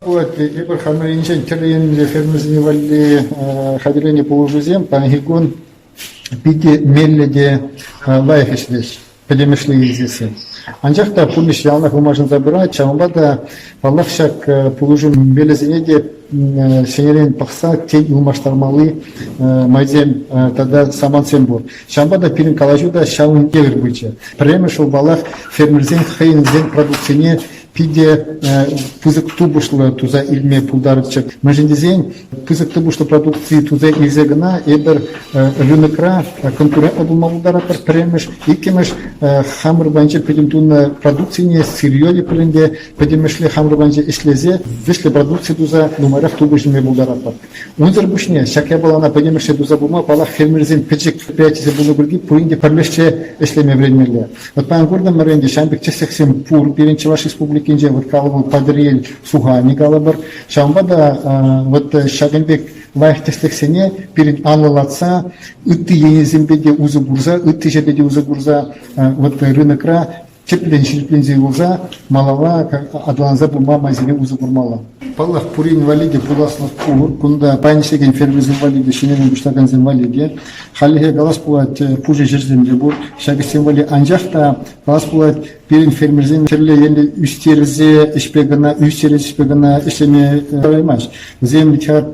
Вот, Ибр Хамаринчен, Терлин, Фермезни Валли, Хадилини Пулужузем, Пангигон, Пиди Мелледе, Лайфишлиш, Педемишли здесь. Анжахта пулиш ялнах можно забирать, чамбада Аллахшак Пулужум Белезенеде, Сенерин Пахса, Тень Умаштармалы, Майзем, тогда Саман Сембур. Шамбада Пирин Калажуда, Шаун Евербыча. Премешл Балах, Фермерзен, Хейн, Зен, продукционе, Пиде пузык тубушлы туза илме пулдарычык. Мәжіндезен пузык тубушлы продукции туза илзегіна ебір рынокра конкурент болмалдара бір премеш. Икемеш хамыр банчы педемтунна продукцияне сырьёлі пілінде педемешлі хамыр банчы ішлезе вишлі продукции туза нумарах тубушлыме булдара бар. Онзыр бушне шаке балана педемешлі туза булма балах фермерзен печек предприятиесы булы бірге пуринде парлешче ішлеме времелі. Вот пан гордам мәренде шамбек чесексем пур бірінші ваш республики Кинже вот калву падриель Сугани галабар шамбада вот Шагенбек лайхтеслексене перед анлалатса ытты енезембеде узы бурза ытты жебеде узы бурза вот рынокра чеплензе уза малава адланза бума мазине узы бурмала паллах пурин валиде пуласнов пур кунда панишеген фермерзин валиде шиненен буштаган валиде халихе галас пулат пуже жерземде бур шагесен вали анжахта галас пулат Пирин фермерзин терле енді үстерзе ішпегіна, ішлеме қараймаш. Землі тяр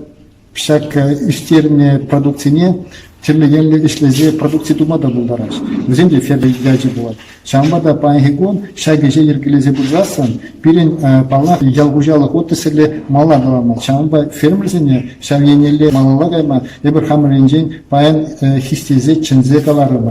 пішак үстеріне продукцияне терле енді ішлезе продукция думада бұлдараш. Землі фермер яжы болады. Шамбада паңғығын шаге жер келезе бұлжасын, пирин палақ ялғужалық отысылы мала қалама. Шамба фермерзіне шагенелі малалағайма, ебір хамыренжен паян хистезе чынзе қалары бар.